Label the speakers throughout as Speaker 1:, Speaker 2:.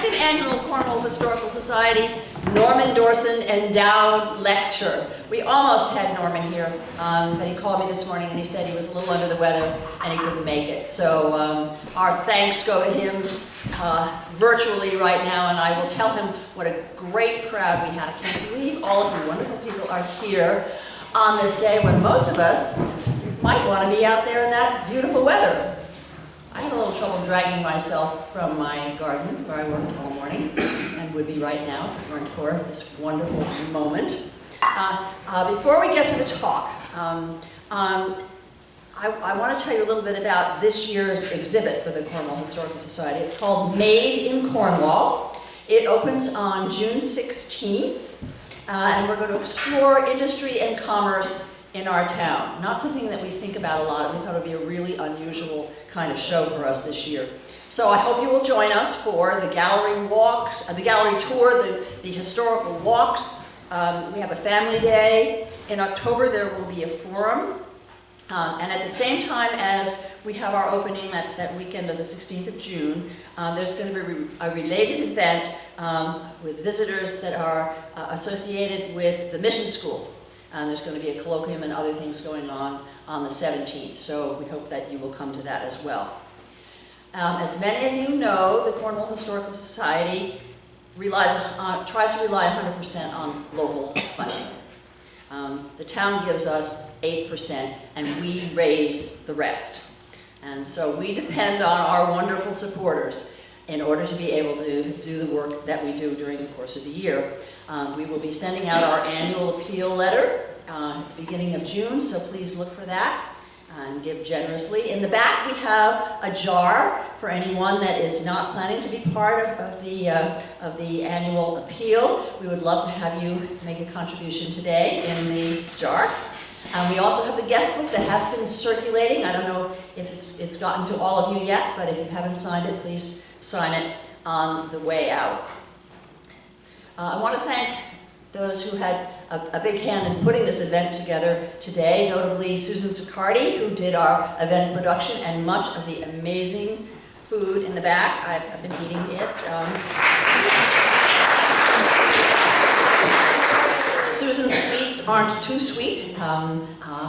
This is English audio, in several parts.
Speaker 1: second annual Cornwall Historical Society Norman Dorsen Endowed Lecture. We almost had Norman here, but he called me this morning and he said he was a little under the weather and he couldn't make it. So our thanks go to him virtually right now, and I will tell him what a great crowd we had. I can't believe all of you wonderful people are here on this day when most of us might want to be out there in that beautiful weather. I had a little trouble dragging myself from my garden where I worked all morning, and would be right now if it weren't for this wonderful moment. Before we get to the talk, I want to tell you a little bit about this year's exhibit for the Cornwall Historical Society. It's called Made in Cornwall. It opens on June 16th, and we're going to explore industry and commerce in our town. Not something that we think about a lot. We thought it would be a really unusual kind of show for us this year. So I hope you will join us for the gallery walks, the gallery tour, the historical walks. We have a family day. In October there will be a forum. And at the same time as we have our opening that weekend of the 16th of June, there's going to be a related event with visitors that are associated with the mission school. And there's going to be a colloquium and other things going on the 17th, so we hope that you will come to that as well. As many of you know, the Cornwall Historical Society tries to rely 100% on local funding. The town gives us 8%, and we raise the rest. And so we depend on our wonderful supporters in order to be able to do the work that we do during the course of the year. We will be sending out our annual appeal letter at the beginning of June, so please look for that and give generously. In the back we have a jar for anyone that is not planning to be part of the annual appeal. We would love to have you make a contribution today in the jar. We also have the guest book that has been circulating. I don't know if it's gotten to all of you yet, but if you haven't signed it, please sign it on the way out. I want to thank those who had a big hand in putting this event together today, notably Susan Sicardi, who did our event production, and much of the amazing food in the back. I've been eating it. Susan's sweets aren't too sweet,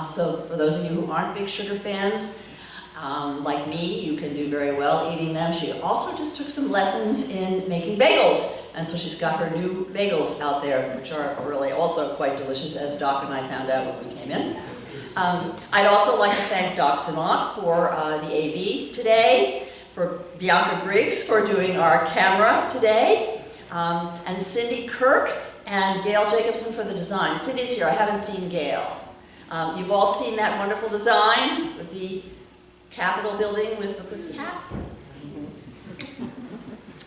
Speaker 1: so for those of you who aren't big sugar fans, like me, you can do very well eating them. She also just took some lessons in making bagels, and so she's got her new bagels out there, which are really also quite delicious, as Doc and I found out when we came in. I'd also like to thank Doc Simont for the AV today, for Bianca Briggs for doing our camera today, and Cindy Kirk and Gail Jacobson for the design. Cindy's here, I haven't seen Gail. You've all seen that wonderful design with the Capitol building with the pussy hat.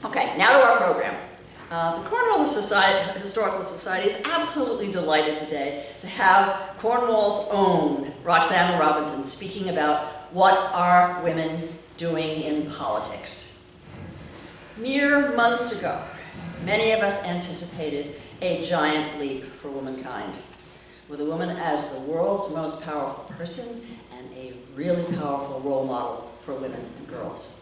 Speaker 1: Okay, now to our program. The Cornwall Historical Society is absolutely delighted today to have Cornwall's own Roxana Robinson speaking about what are women doing in politics. Mere months ago, many of us anticipated a giant leap for womankind, with a woman as the world's most powerful person and a really powerful role model for women and girls.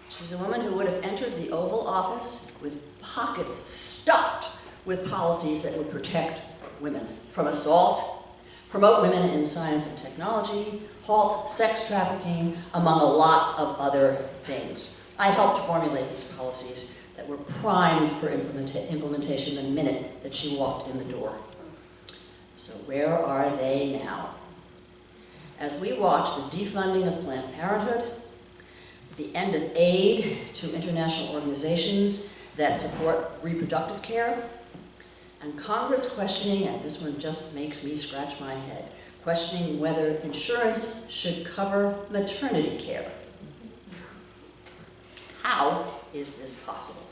Speaker 1: She's a woman who would have entered the Oval Office with pockets stuffed with policies that would protect women from assault, promote women in science and technology, halt sex trafficking, among a lot of other things. I helped formulate these policies that were primed for implementation the minute that she walked in the door. So where are they now? As we watch the defunding of Planned Parenthood, the end of aid to international organizations that support reproductive care, and Congress questioning, and this one just makes me scratch my head, questioning whether insurance should cover maternity care. How is this possible?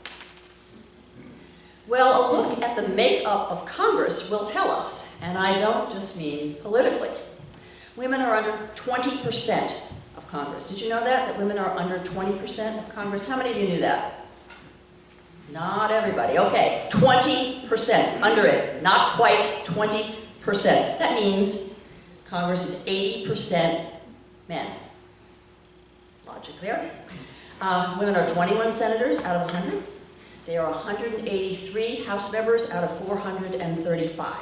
Speaker 1: Well, a look at the makeup of Congress will tell us, and I don't just mean politically. Women are under 20% of Congress. Did you know that women are under 20% of Congress? How many of you knew that? Not everybody. Okay, 20%, under it, not quite 20%. That means Congress is 80% men. Logic there. Women are 21 senators out of 100. They are 183 House members out of 435.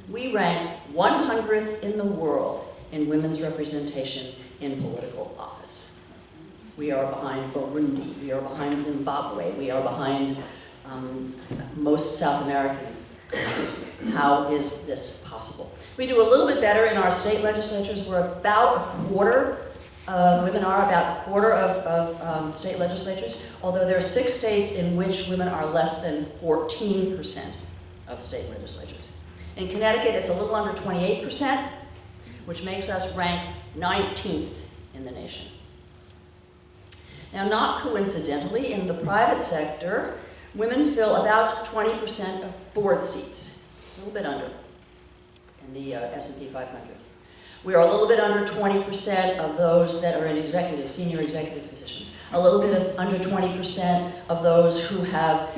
Speaker 1: We rank 100th in the world in women's representation in political office. We are behind Burundi, we are behind Zimbabwe, we are behind most South American countries. How is this possible? We do a little bit better in our state legislatures. We're about a quarter, women are about a quarter of state legislatures, although there are 6 states in which women are less than 14% of state legislatures. In Connecticut, it's a little under 28%, which makes us rank 19th in the nation. Now, not coincidentally, in the private sector, women fill about 20% of board seats, a little bit under in the S&P 500. We are a little bit under 20% of those that are in senior executive positions, a little bit under 20% of those who have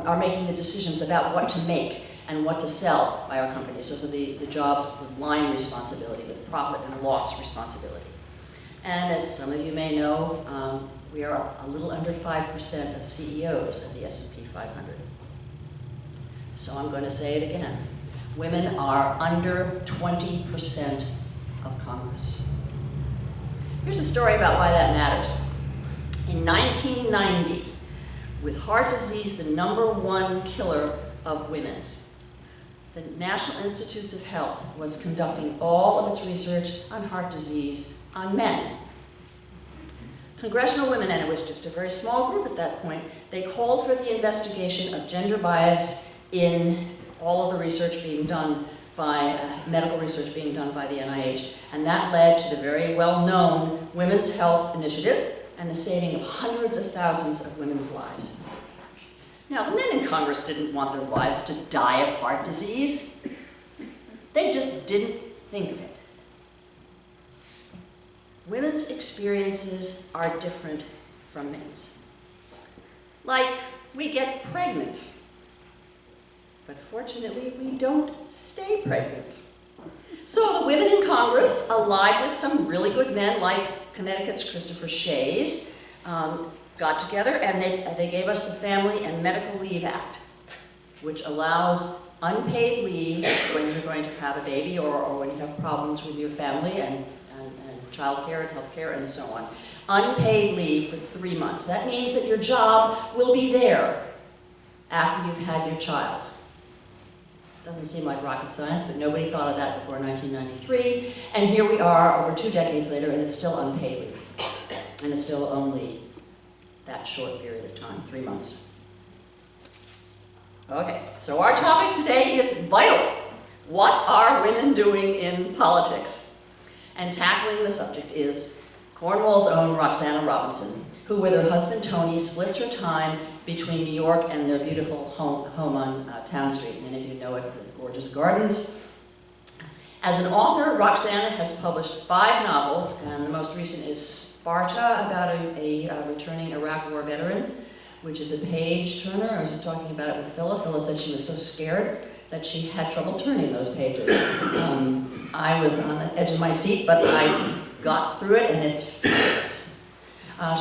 Speaker 1: are making the decisions about what to make and what to sell by our companies. Those are the jobs with line responsibility, with profit and loss responsibility. And as some of you may know, we are a little under 5% of CEOs of the S&P 500. So I'm going to say it again. Women are under 20% of Congress. Here's a story about why that matters. In 1990, with heart disease the #1 killer of women, the National Institutes of Health was conducting all of its research on heart disease on men. Congressional women, and it was just a very small group at that point, they called for the investigation of gender bias in all of the research being done by, medical research being done by the NIH, and that led to the very well-known Women's Health Initiative and the saving of hundreds of thousands of women's lives. Now, the men in Congress didn't want their wives to die of heart disease. They just didn't think of it. Women's experiences are different from men's. Like, we get pregnant, but fortunately we don't stay pregnant. So the women in Congress, allied with some really good men like Connecticut's Christopher Shays, got together and they gave us the Family and Medical Leave Act, which allows unpaid leave when you're going to have a baby or when you have problems with your family and child care and health care and so on. Unpaid leave for 3 months. That means that your job will be there after you've had your child. Doesn't seem like rocket science, but nobody thought of that before 1993. And here we are over 2 decades later, and it's still unpaid leave. And it's still only that short period of time, 3 months. Okay, so our topic today is vital. What are women doing in politics? And tackling the subject is Cornwall's own Roxana Robinson, who with her husband Tony splits her time between New York and their beautiful home on Town Street. Many of you know it, the gorgeous gardens. As an author, Roxana has published 5 novels, and the most recent is Sparta, about a returning Iraq War veteran, which is a page turner. I was just talking about it with Phyllis. Phyllis said she was so scared that she had trouble turning those pages. I was on the edge of my seat, but I got through it, and it's fabulous.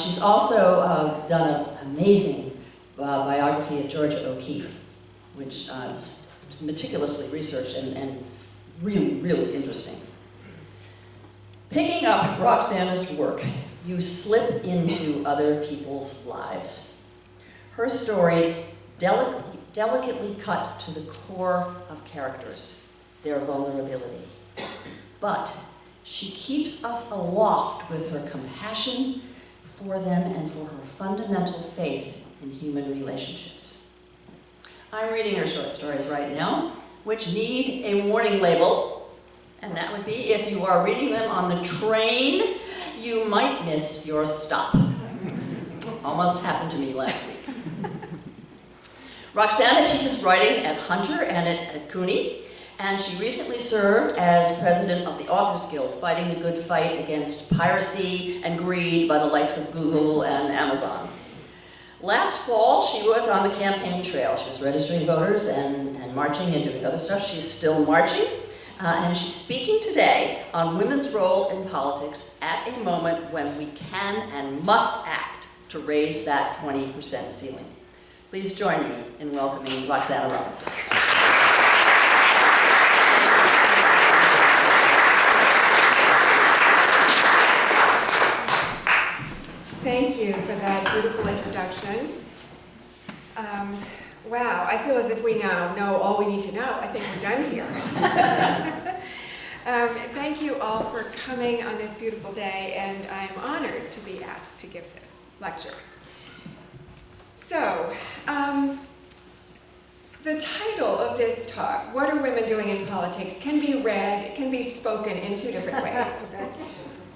Speaker 1: She's also done an amazing biography of Georgia O'Keeffe, which is meticulously researched and really, really interesting. Picking up Roxana's work, you slip into other people's lives. Her stories delicately cut to the core of characters, their vulnerability. But she keeps us aloft with her compassion for them and for her fundamental faith in human relationships. I'm reading her short stories right now, which need a warning label, and that would be if you are reading them on the train, you might miss your stop. Almost happened to me last week. Roxana teaches writing at Hunter and at CUNY, and she recently served as president of the Authors Guild, fighting the good fight against piracy and greed by the likes of Google and Amazon. Last fall, she was on the campaign trail. She was registering voters and marching and doing other stuff. She's still marching. And she's speaking today on women's role in politics at a moment when we can and must act to raise that 20% ceiling. Please join me in welcoming Roxana Robinson.
Speaker 2: Thank you for that beautiful introduction. Wow, I feel as if we now know all we need to know. I think we're done here. Thank you all for coming on this beautiful day, and I'm honored to be asked to give this lecture. So, the title of this talk, What Are Women Doing in Politics, can be read, it can be spoken in two different ways.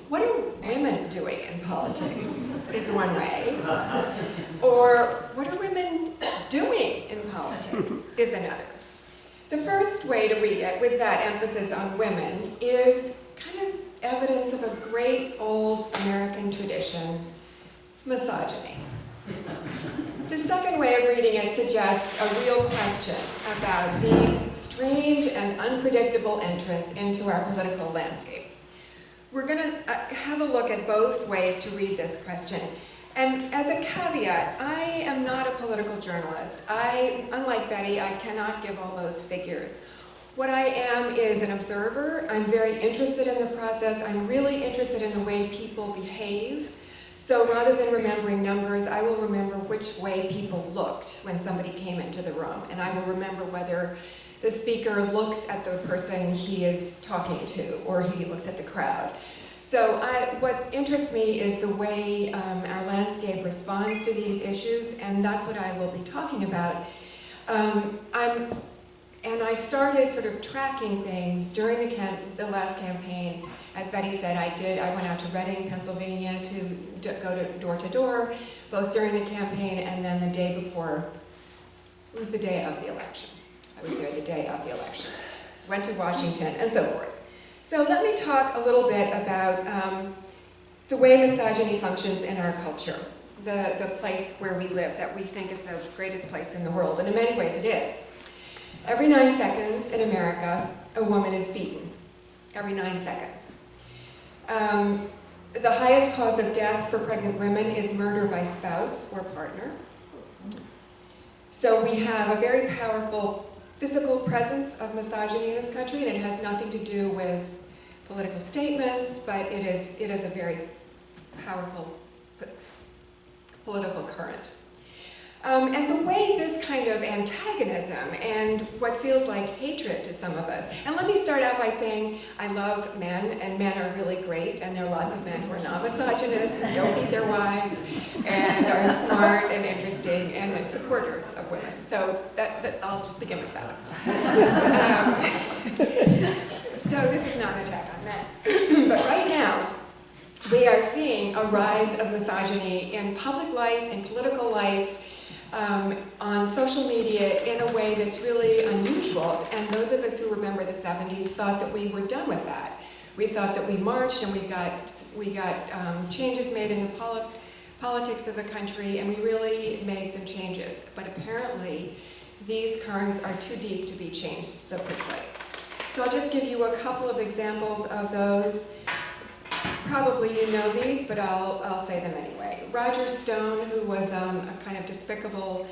Speaker 2: What are women doing in politics is one way, or what are women doing in politics is another. The first way to read it, with that emphasis on women, is kind of evidence of a great old American tradition, misogyny. The second way of reading it suggests a real question about these strange and unpredictable entrants into our political landscape. We're going to have a look at both ways to read this question. And as a caveat, I am not a political journalist. Unlike Betty, I cannot give all those figures. What I am is an observer. I'm very interested in the process. I'm really interested in the way people behave. So rather than remembering numbers, I will remember which way people looked when somebody came into the room. And I will remember whether the speaker looks at the person he is talking to, or he looks at the crowd. So what interests me is the way our landscape responds to these issues, and that's what I will be talking about. And I started sort of tracking things during the last campaign. As Betty said, I went out to Reading, Pennsylvania to go door to door, both during the campaign and then the day before. It was the day of the election. I was there the day of the election. Went to Washington and so forth. So let me talk a little bit about the way misogyny functions in our culture, the place where we live that we think is the greatest place in the world, and in many ways it is. Every 9 seconds in America, a woman is beaten. Every 9 seconds. The highest cause of death for pregnant women is murder by spouse or partner. So we have a very powerful physical presence of misogyny in this country, and it has nothing to do with political statements, but it is a very powerful political current. And the way this kind of antagonism and what feels like hatred to some of us, and let me start out by saying I love men, and men are really great, and there are lots of men who are not misogynist, and don't beat their wives, and are smart and interesting, and supporters of women. So that I'll just begin with that. So this is not an attack on men. But right now, we are seeing a rise of misogyny in public life, in political life, on social media in a way that's really unusual. And those of us who remember the 70s thought that we were done with that. We thought that we marched and we got changes made in the politics of the country, and we really made some changes. But apparently, these currents are too deep to be changed so quickly. So I'll just give you a couple of examples of those. Probably you know these, but I'll say them anyway. Roger Stone, who was a kind of despicable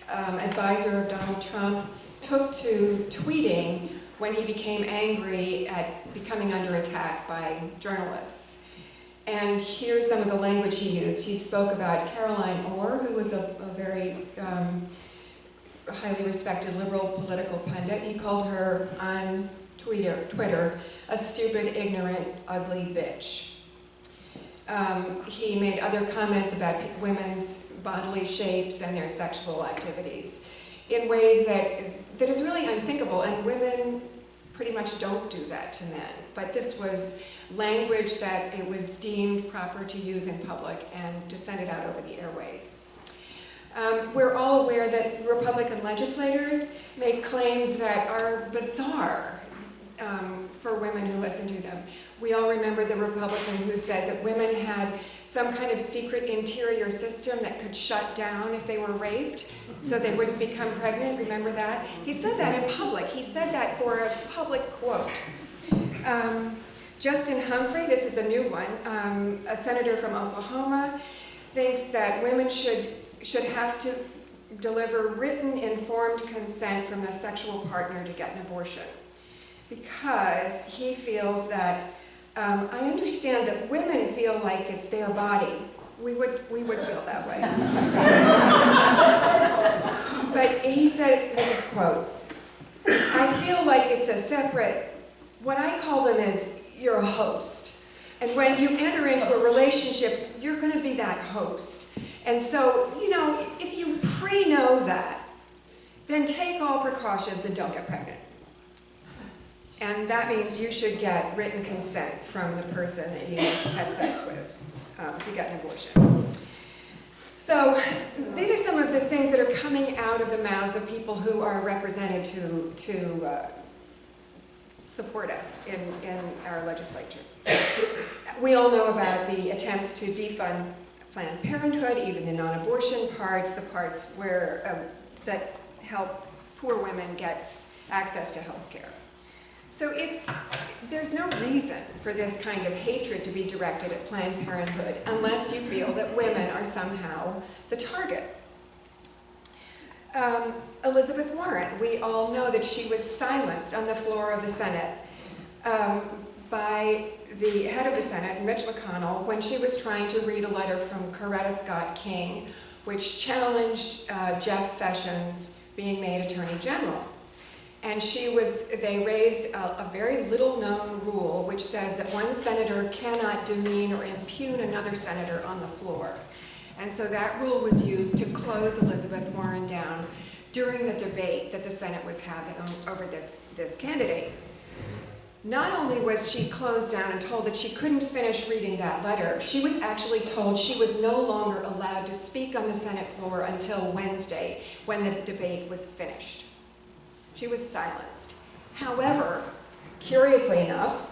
Speaker 2: advisor of Donald Trump, took to tweeting when he became angry at becoming under attack by journalists. And here's some of the language he used. He spoke about Caroline Orr, who was a very highly respected liberal political pundit. He called her on Twitter a stupid, ignorant, ugly bitch. He made other comments about women's bodily shapes and their sexual activities in ways that is really unthinkable, and women pretty much don't do that to men. But this was language that it was deemed proper to use in public and to send it out over the airways. We're all aware that Republican legislators make claims that are bizarre for women who listen to them. We all remember the Republican who said that women had some kind of secret interior system that could shut down if they were raped, so they wouldn't become pregnant. Remember that? He said that in public. He said that for a public quote. Justin Humphrey, this is a new one, a senator from Oklahoma, thinks that women should have to deliver written informed consent from a sexual partner to get an abortion, because he feels that, I understand that women feel like it's their body. We would feel that way. But he said, this is quotes, "I feel like it's a separate, what I call them is, you're a host. And when you enter into a relationship, you're going to be that host. And so, you know, if you pre-know that, then take all precautions and don't get pregnant. And that means you should get written consent from the person that you had sex with to get an abortion." So these are some of the things that are coming out of the mouths of people who are represented to support us in our legislature. We all know about the attempts to defund Planned Parenthood, even the non-abortion parts, the parts where that help poor women get access to health care. So there's no reason for this kind of hatred to be directed at Planned Parenthood unless you feel that women are somehow the target. Elizabeth Warren, we all know that she was silenced on the floor of the Senate by the head of the Senate, Mitch McConnell, when she was trying to read a letter from Coretta Scott King, which challenged Jeff Sessions being made Attorney General. And they raised a very little known rule which says that one senator cannot demean or impugn another senator on the floor. And so that rule was used to close Elizabeth Warren down during the debate that the Senate was having over this candidate. Not only was she closed down and told that she couldn't finish reading that letter, she was actually told she was no longer allowed to speak on the Senate floor until Wednesday, when the debate was finished. She was silenced. However, curiously enough,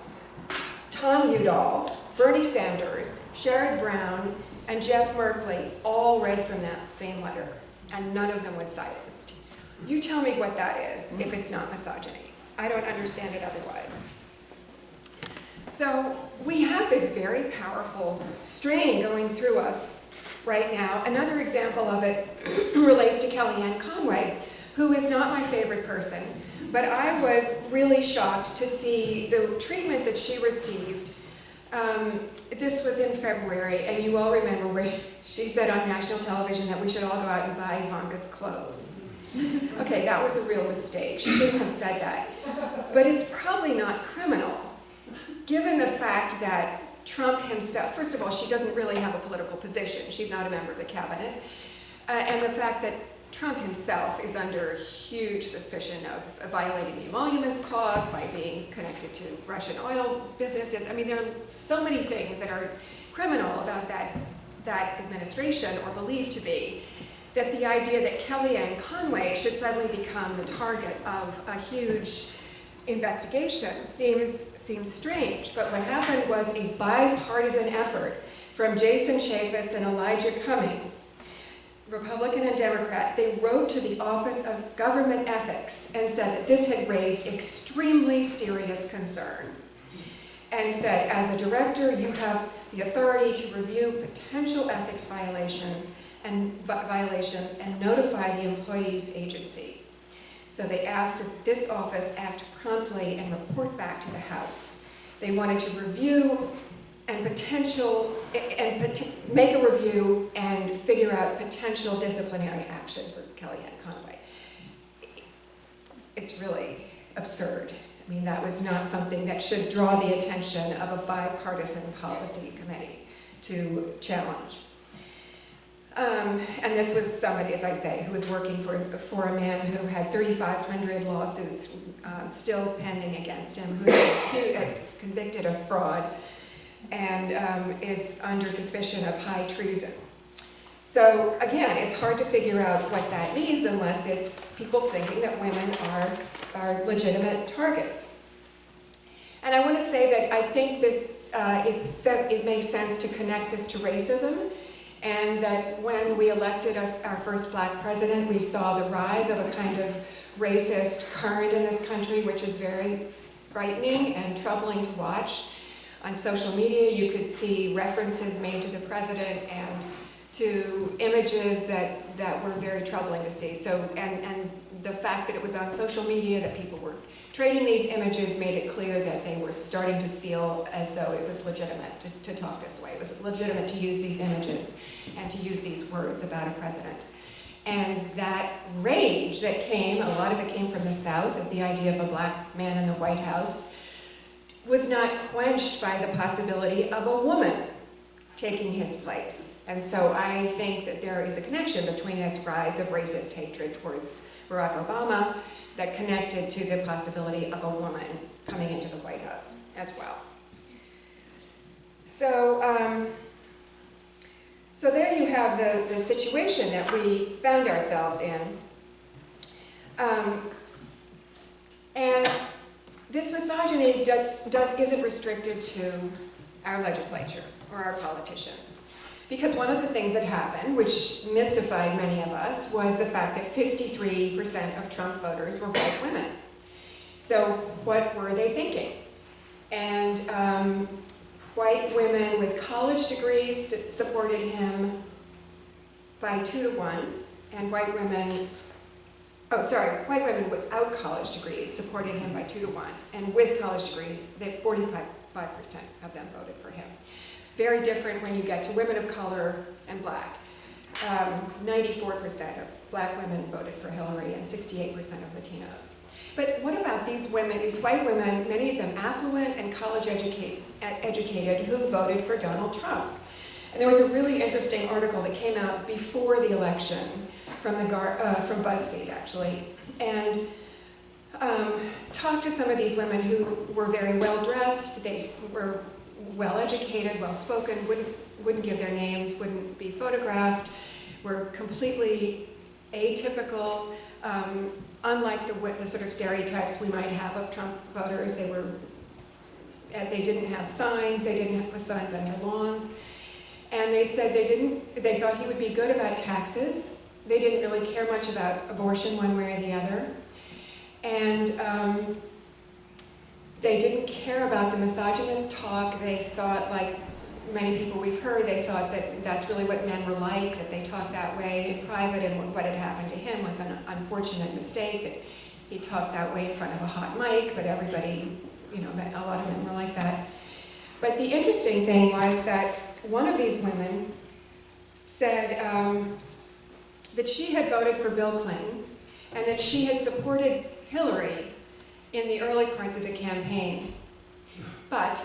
Speaker 2: Tom Udall, Bernie Sanders, Sherrod Brown, and Jeff Merkley all read from that same letter, and none of them was silenced. You tell me what that is, if it's not misogyny. I don't understand it otherwise. So we have this very powerful strain going through us right now. Another example of it relates to Kellyanne Conway, who is not my favorite person, but I was really shocked to see the treatment that she received. This was in February, and you all remember where she said on national television that we should all go out and buy Ivanka's clothes. Okay, that was a real mistake. She shouldn't have said that. But it's probably not criminal, given the fact that Trump himself, first of all, she doesn't really have a political position. She's not a member of the cabinet. And the fact that Trump himself is under huge suspicion of violating the Emoluments Clause by being connected to Russian oil businesses. I mean, there are so many things that are criminal about that administration, or believed to be, that the idea that Kellyanne Conway should suddenly become the target of a huge investigation seems strange. But what happened was a bipartisan effort from Jason Chaffetz and Elijah Cummings, Republican and Democrat. They wrote to the Office of Government Ethics and said that this had raised extremely serious concern, and said, as a director, you have the authority to review potential ethics violations and notify the employee's agency. So they asked that this office act promptly and report back to the House. They wanted to review and make a review and figure out potential disciplinary action for Kellyanne Conway. It's really absurd. I mean, that was not something that should draw the attention of a bipartisan policy committee to challenge. And this was somebody, as I say, who was working for a man who had 3,500 lawsuits still pending against him, who had convicted of fraud, and is under suspicion of high treason. So again, it's hard to figure out what that means unless it's people thinking that women are legitimate targets. And I want to say that I think this it makes sense to connect this to racism, and that when we elected our first black president, we saw the rise of a kind of racist current in this country, which is very frightening and troubling to watch. On social media, you could see references made to the president and to images that were very troubling to see. So, and the fact that it was on social media, that people were trading these images, made it clear that they were starting to feel as though it was legitimate to talk this way. It was legitimate to use these images and to use these words about a president. And that rage that came, a lot of it came from the South, at the idea of a black man in the White House, was not quenched by the possibility of a woman taking his place. And so I think that there is a connection between this rise of racist hatred towards Barack Obama that connected to the possibility of a woman coming into the White House as well. So, so there you have the situation that we found ourselves in. And this misogyny isn't restricted to our legislature or our politicians. Because one of the things that happened, which mystified many of us, was the fact that 53% of Trump voters were white women. So what were they thinking? And white women with college degrees supported him by 2 to 1, and white women without college degrees supported him by 2 to 1, and with college degrees, 45% of them voted for him. Very different when you get to women of color and black. 94% of black women voted for Hillary and 68% of Latinos. But what about these women, these white women, many of them affluent and college educated, who voted for Donald Trump? And there was a really interesting article that came out before the election from BuzzFeed, actually, and talked to some of these women who were very well dressed. They were well educated, well spoken, wouldn't give their names, wouldn't be photographed, were completely atypical, unlike the sort of stereotypes we might have of Trump voters. They didn't have signs, they didn't put signs on their lawns, and they said they thought he would be good about taxes. They didn't really care much about abortion one way or the other, and they didn't care about the misogynist talk. They thought, like many people we've heard, they thought that that's really what men were like, that they talked that way in private, and what had happened to him was an unfortunate mistake, that he talked that way in front of a hot mic, but everybody, a lot of men were like that. But the interesting thing was that one of these women said that she had voted for Bill Clinton, and that she had supported Hillary in the early parts of the campaign, but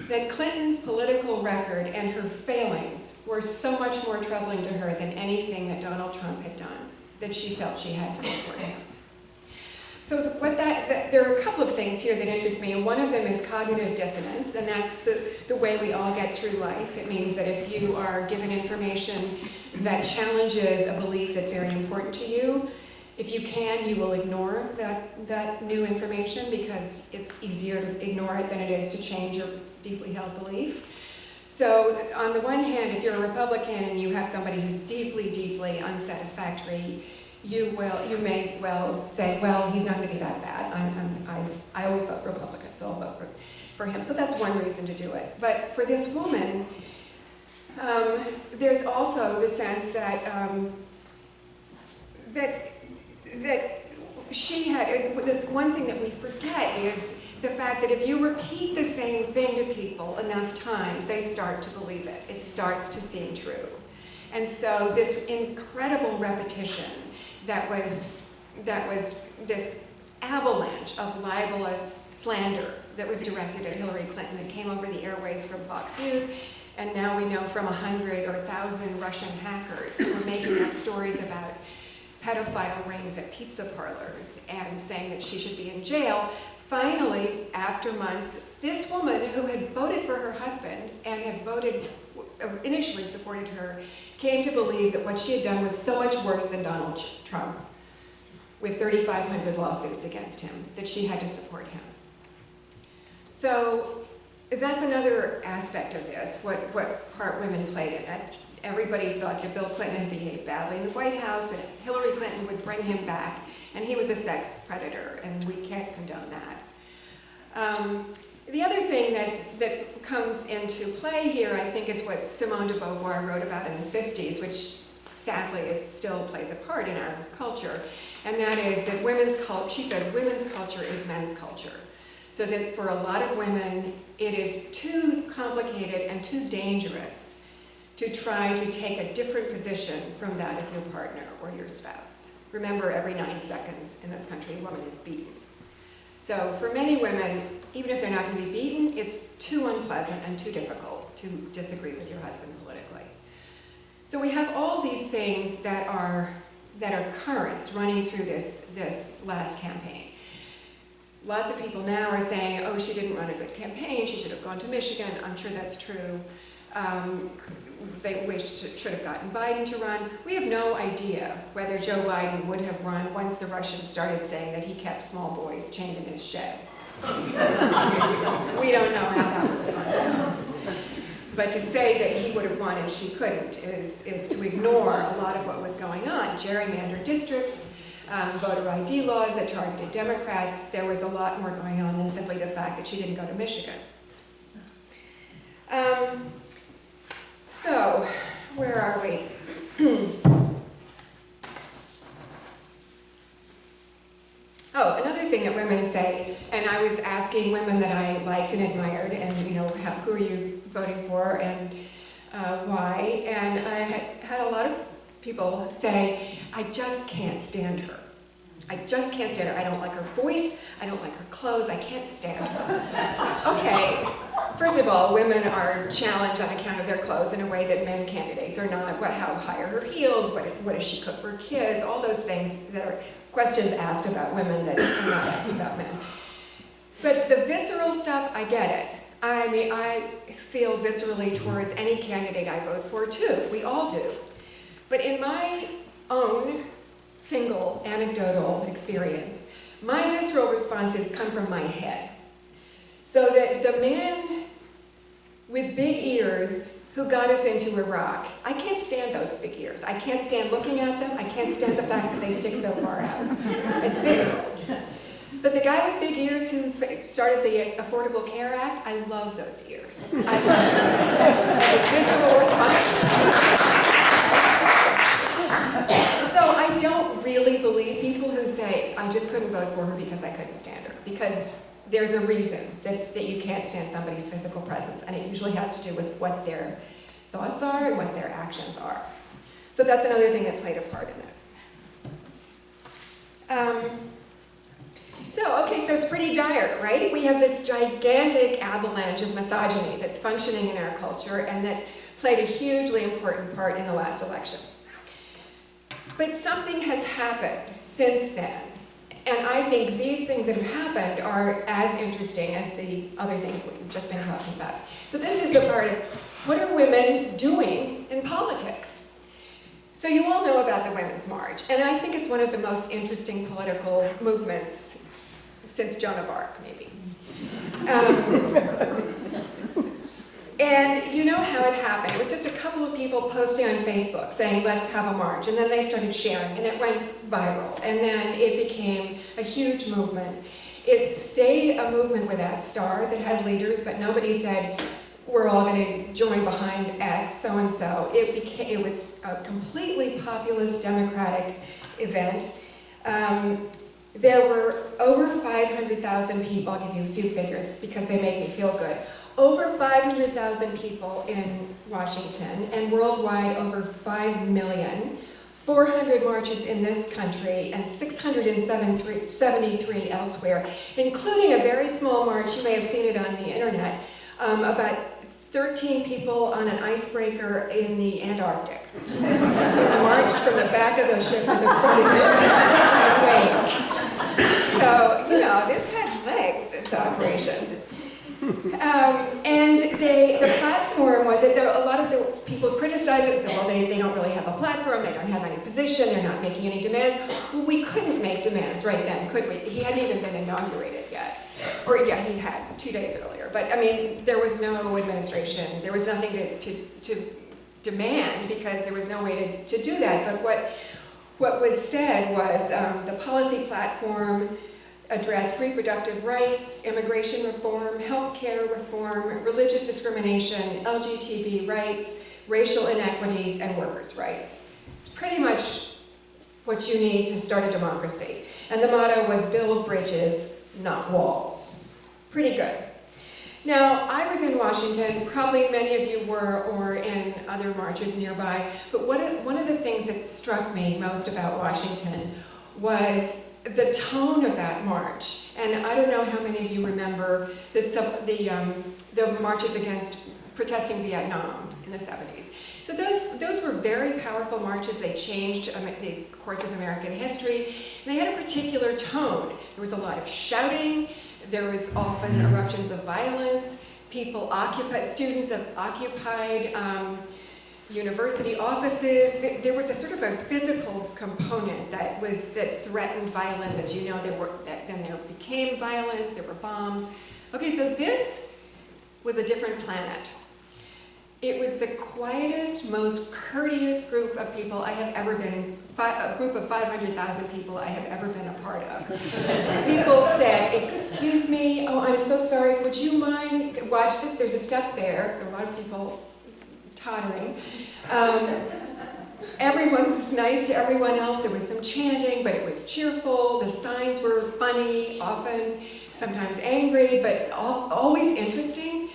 Speaker 2: that Clinton's political record and her failings were so much more troubling to her than anything that Donald Trump had done, that she felt she had to support him. So there are a couple of things here that interest me, and one of them is cognitive dissonance, and that's the way we all get through life. It means that if you are given information that challenges a belief that's very important to you, if you can, you will ignore that new information, because it's easier to ignore it than it is to change your deeply held belief. So on the one hand, if you're a Republican and you have somebody who's deeply, deeply unsatisfactory, you may well say, well, he's not going to be that bad. I always vote Republican, so I'll vote for him. So that's one reason to do it. But for this woman, there's also the sense that that she had, the one thing that we forget is the fact that if you repeat the same thing to people enough times, they start to believe it. It starts to seem true. And so this incredible repetition that was this avalanche of libelous slander that was directed at Hillary Clinton, that came over the airways from Fox News, and now we know from 100 or 1,000 Russian hackers who were making up stories about pedophile rings at pizza parlors and saying that she should be in jail. Finally, after months, this woman who had voted for her husband and had initially supported her, came to believe that what she had done was so much worse than Donald Trump, with 3,500 lawsuits against him, that she had to support him. So that's another aspect of this, what part women played in it. Everybody thought that Bill Clinton had behaved badly in the White House, and Hillary Clinton would bring him back, and he was a sex predator, and we can't condone that. The other thing that comes into play here, I think, is what Simone de Beauvoir wrote about in the 50s, which sadly still plays a part in our culture, and that is that she said, women's culture is men's culture. So that for a lot of women, it is too complicated and too dangerous to try to take a different position from that of your partner or your spouse. Remember, every 9 seconds in this country, a woman is beaten. So for many women, even if they're not going to be beaten, it's too unpleasant and too difficult to disagree with your husband politically. So we have all these things that are currents running through this last campaign. Lots of people now are saying, oh, she didn't run a good campaign, she should have gone to Michigan. I'm sure that's true. They should have gotten Biden to run. We have no idea whether Joe Biden would have run once the Russians started saying that he kept small boys chained in his shed. We don't know how that would have gone down. But to say that he would have won and she couldn't is to ignore a lot of what was going on. Gerrymandered districts, voter ID laws that targeted Democrats. There was a lot more going on than simply the fact that she didn't go to Michigan. So, where are we? Oh, another thing that women say, and I was asking women that I liked and admired, and who are you voting for and why? And I had a lot of people say, I just can't stand her. I just can't stand her. I don't like her voice. I don't like her clothes. I can't stand her. Okay, first of all, women are challenged on account of their clothes in a way that men candidates are not. How high are her heels? What does she cook for her kids? All those things that are questions asked about women that are not asked about men. But the visceral stuff, I get it. I mean, I feel viscerally towards any candidate I vote for, too. We all do. But in my own single anecdotal experience, my visceral responses come from my head. So that the man with big ears who got us into Iraq, I can't stand those big ears. I can't stand looking at them. I can't stand the fact that they stick so far out. It's visceral. But the guy with big ears who started the Affordable Care Act, I love those ears. I love them. And a visceral response. So I don't really believe people who say, I just couldn't vote for her because I couldn't stand her. Because there's a reason that you can't stand somebody's physical presence, and it usually has to do with what their thoughts are and what their actions are. So that's another thing that played a part in this. So it's pretty dire, right? We have this gigantic avalanche of misogyny that's functioning in our culture and that played a hugely important part in the last election. But something has happened since then. And I think these things that have happened are as interesting as the other things we've just been talking about. So this is the part of, what are women doing in politics? So you all know about the Women's March, and I think it's one of the most interesting political movements since Joan of Arc, maybe. And you know how it happened. It was just a couple of people posting on Facebook saying, let's have a march. And then they started sharing, and it went viral. And then it became a huge movement. It stayed a movement without stars. It had leaders, but nobody said, we're all going to join behind X, so-and-so. It was a completely populist, democratic event. There were over 500,000 people. I'll give you a few figures because they make me feel good. Over 500,000 people in Washington, and worldwide over 5 million, 400 marches in this country, and 673 elsewhere, including a very small march, you may have seen it on the internet, about 13 people on an icebreaker in the Antarctic. Marched from the back of the ship to the front of the ship and waved. So, this has legs, this operation. And the platform was that a lot of the people criticized it and said, well, they don't really have a platform, they don't have any position, they're not making any demands. Well, we couldn't make demands right then, could we? He hadn't even been inaugurated yet. Or, yeah, he had 2 days earlier. But, I mean, there was no administration, there was nothing to demand because there was no way to do that. But what was said was the policy platform addressed reproductive rights, immigration reform, healthcare reform, religious discrimination, LGBT rights, racial inequities, and workers' rights. It's pretty much what you need to start a democracy. And the motto was build bridges, not walls. Pretty good. Now, I was in Washington, probably many of you were, or in other marches nearby, but one of the things that struck me most about Washington was the tone of that march. And I don't know how many of you remember the marches against protesting Vietnam in the 70s. So those were very powerful marches. They changed the course of American history. And they had a particular tone. There was a lot of shouting. There was often eruptions of violence. Students have occupied university offices. There was a sort of a physical component that threatened violence. As you know, then there became violence. There were bombs. Okay, so this was a different planet. It was the quietest, most courteous group of people I have ever been, a group of 500,000 people I have ever been a part of. People said, "Excuse me, oh, I'm so sorry, would you mind, watch this, there's a step there," a lot of people tottering. Everyone was nice to everyone else, there was some chanting, but it was cheerful, the signs were funny, often, sometimes angry, but always interesting.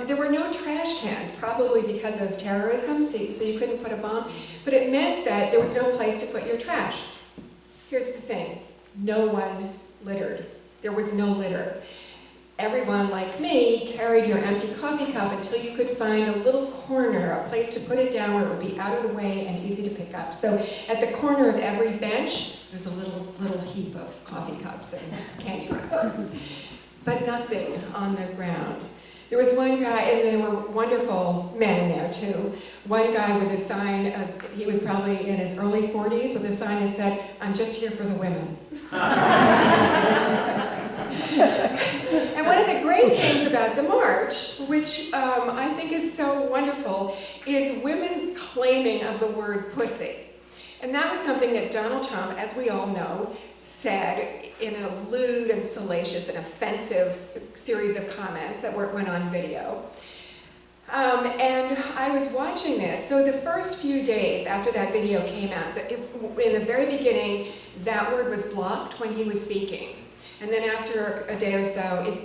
Speaker 2: There were no trash cans, probably because of terrorism, so you couldn't put a bomb. But it meant that there was no place to put your trash. Here's the thing, no one littered. There was no litter. Everyone, like me, carried your empty coffee cup until you could find a little corner, a place to put it down where it would be out of the way and easy to pick up. So at the corner of every bench, there's a little heap of coffee cups and candy wrappers. But nothing on the ground. There was one guy, and there were wonderful men there too. One guy with a sign, he was probably in his early 40s, with a sign that said, "I'm just here for the women." And one of the great things about the march, which I think is so wonderful, is women's claiming of the word pussy. And that was something that Donald Trump, as we all know, said in a lewd and salacious and offensive series of comments that went on video. And I was watching this. So the first few days after that video came out, in the very beginning, that word was blocked when he was speaking. And then after a day or so,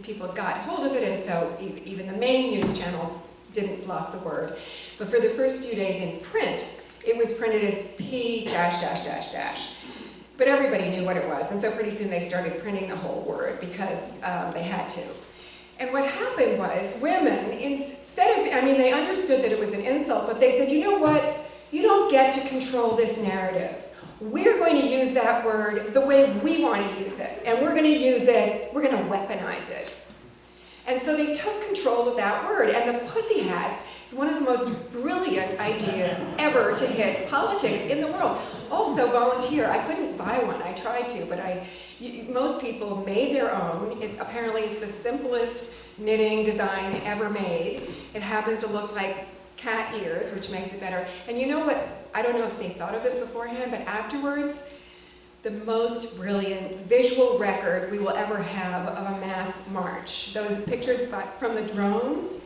Speaker 2: people got hold of it, and so even the main news channels didn't block the word. But for the first few days in print, it was printed as P dash dash dash dash. But everybody knew what it was, and so pretty soon they started printing the whole word because they had to. And what happened was women, they understood that it was an insult, but they said, "You know what? You don't get to control this narrative. We're going to use that word the way we want to use it, and we're going to weaponize it." And so they took control of that word, and the pussy hats is one of the most brilliant ideas ever to hit politics in the world. Also volunteer. I couldn't buy one, I tried to, but most people made their own. Apparently it's the simplest knitting design ever made. It happens to look like cat ears, which makes it better. And you know what, I don't know if they thought of this beforehand, but afterwards, the most brilliant visual record we will ever have of a mass march. Those pictures from the drones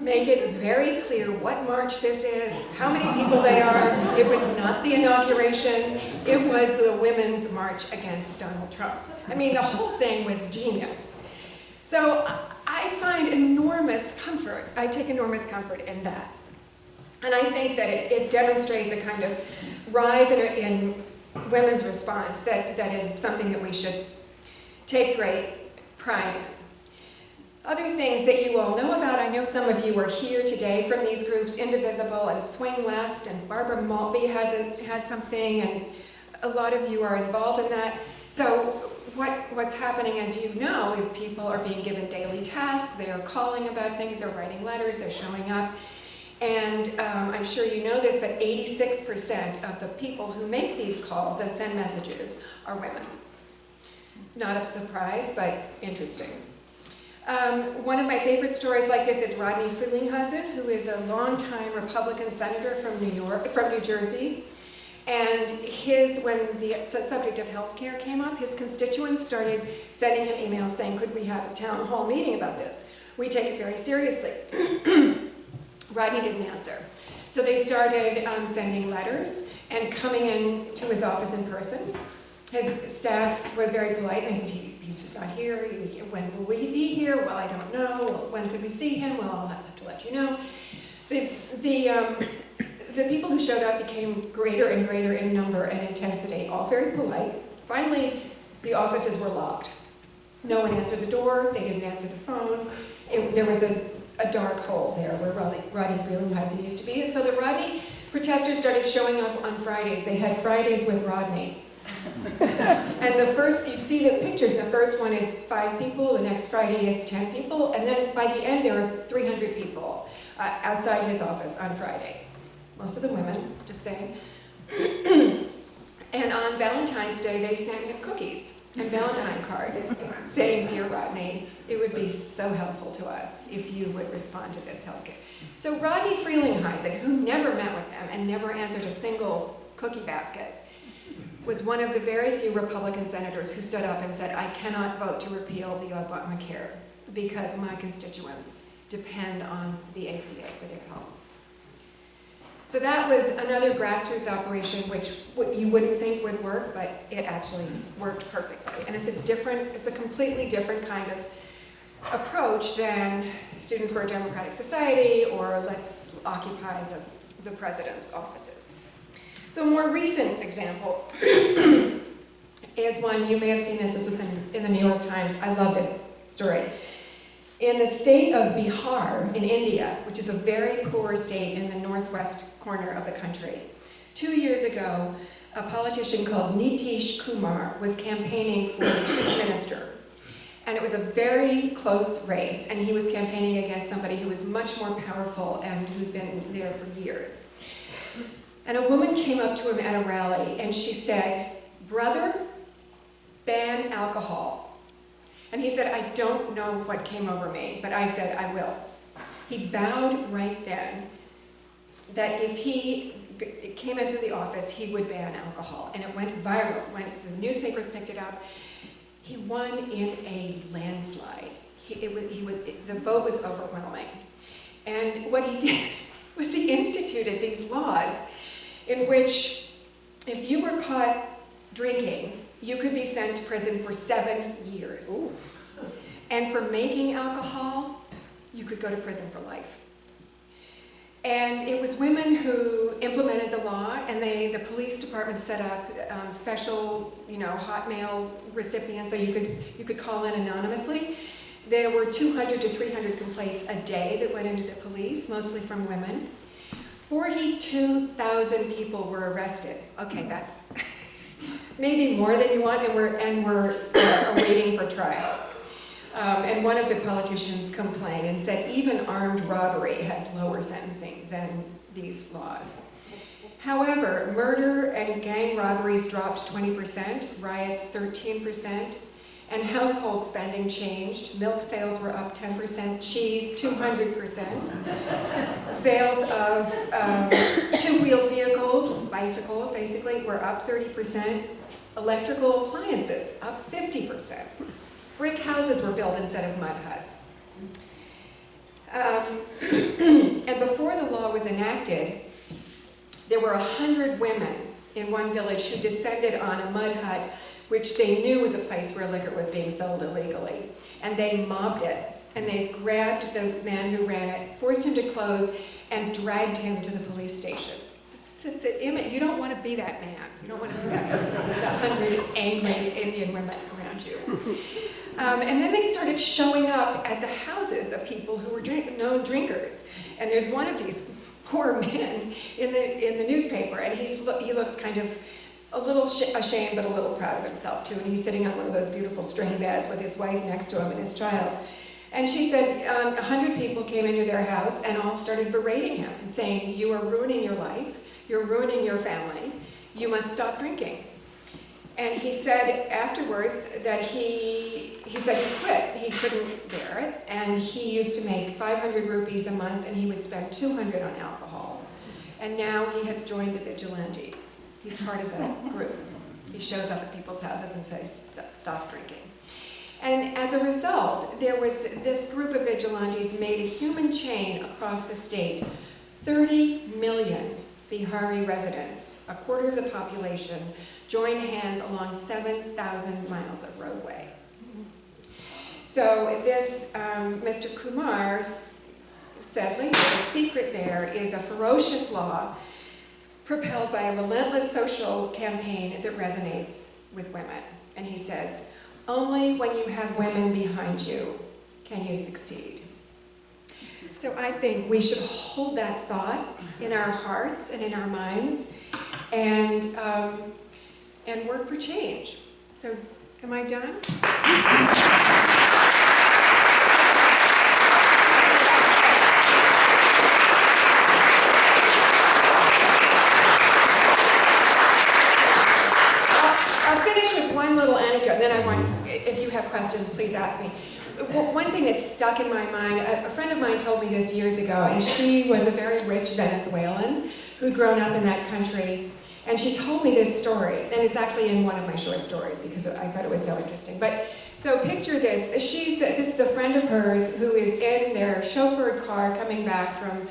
Speaker 2: make it very clear what march this is, how many people they are. It was not the inauguration, it was the women's march against Donald Trump. I mean, the whole thing was genius. So I find enormous comfort, I take enormous comfort in that. And I think that it demonstrates a kind of rise in women's response that is something that we should take great pride in. Other things that you all know about, I know some of you are here today from these groups, Indivisible and Swing Left, and Barbara Maltby has something, and a lot of you are involved in that. So what's happening, as you know, is people are being given daily tasks, they are calling about things, they're writing letters, they're showing up. And I'm sure you know this, but 86% of the people who make these calls and send messages are women. Not a surprise, but interesting. One of my favorite stories like this is Rodney Frelinghuysen, who is a longtime Republican senator from New Jersey. And when the subject of healthcare came up, his constituents started sending him emails saying, could we have a town hall meeting about this? We take it very seriously. Rodney didn't answer. So they started sending letters and coming in to his office in person. His staff was very polite, and they said, he's just not here. When will we be here? Well, I don't know. Well, when could we see him? Well, I'll have to let you know. The people who showed up became greater and greater in number and intensity, all very polite. Finally, the offices were locked. No one answered the door. They didn't answer the phone. There was a dark hole there where Rodney Frelinghuysen used to be. And so the Rodney protesters started showing up on Fridays. They had Fridays with Rodney. And the first, you see the pictures, the first one is 5 people, the next Friday it's 10 people, and then by the end there are 300 people outside his office on Friday. Most of them women, just saying. And on Valentine's Day they sent him cookies and Valentine cards saying, dear Rodney, it would be so helpful to us if you would respond to this healthcare. So Rodney Frelinghuysen, who never met with them and never answered a single cookie basket, was one of the very few Republican senators who stood up and said, I cannot vote to repeal the Obamacare because my constituents depend on the ACA for their health. So that was another grassroots operation which you wouldn't think would work, but it actually worked perfectly. And it's a completely different kind of approach than Students for a Democratic Society or let's occupy the president's offices. So a more recent example is one, you may have seen this was in the New York Times. I love this story. In the state of Bihar in India, which is a very poor state in the northwest corner of the country, 2 years ago, a politician called Nitish Kumar was campaigning for the chief minister. And it was a very close race, and he was campaigning against somebody who was much more powerful and who'd been there for years. And a woman came up to him at a rally and she said, brother, ban alcohol. And he said, I don't know what came over me, but I said, I will. He vowed right then that if he came into the office, he would ban alcohol. And it went viral. The newspapers picked it up. He won in a landslide. The vote was overwhelming. And what he did was he instituted these laws in which if you were caught drinking, you could be sent to prison for 7 years. Ooh. And for making alcohol, you could go to prison for life. And it was women who implemented the law, and the police department set up special, hotmail recipients, so you could call in anonymously. There were 200 to 300 complaints a day that went into the police, mostly from women. 42,000 people were arrested. Okay, that's maybe more than you want, and we're awaiting for trial. And one of the politicians complained and said even armed robbery has lower sentencing than these laws. However, murder and gang robberies dropped 20%, riots 13%, and household spending changed. Milk sales were up 10%, cheese 200%. Sales of two-wheeled vehicles, bicycles basically, were up 30%. Electrical appliances up 50%. Brick houses were built instead of mud huts. And before the law was enacted, there were 100 women in one village who descended on a mud hut which they knew was a place where liquor was being sold illegally. And they mobbed it, and they grabbed the man who ran it, forced him to close, and dragged him to the police station. It's an image. You don't want to be that man. You don't want to be that person with 100 angry Indian women around you. And then they started showing up at the houses of people who were known drinkers. And there's one of these poor men in the newspaper, and he looks kind of a little ashamed but a little proud of himself too, and he's sitting on one of those beautiful string beds with his wife next to him and his child. And she said 100 people came into their house and all started berating him and saying, you are ruining your life, you're ruining your family, you must stop drinking. And he said afterwards that he said he quit, he couldn't bear it, and he used to make 500 rupees a month and he would spend 200 on alcohol. And now he has joined the vigilantes. He's part of that group. He shows up at people's houses and says, stop drinking. And as a result, there was this group of vigilantes made a human chain across the state. 30 million Bihari residents, a quarter of the population, joined hands along 7,000 miles of roadway. So this Mr. Kumar said later, the secret there is a ferocious law propelled by a relentless social campaign that resonates with women. And he says, only when you have women behind you can you succeed. So I think we should hold that thought in our hearts and in our minds and work for change. So am I done? One little anecdote, then I want, if you have questions, please ask me. One thing that stuck in my mind, a friend of mine told me this years ago, and she was a very rich Venezuelan who'd grown up in that country, and she told me this story, and it's actually in one of my short stories because I thought it was so interesting. But, so picture this, this is a friend of hers who is in their chauffeured car coming back from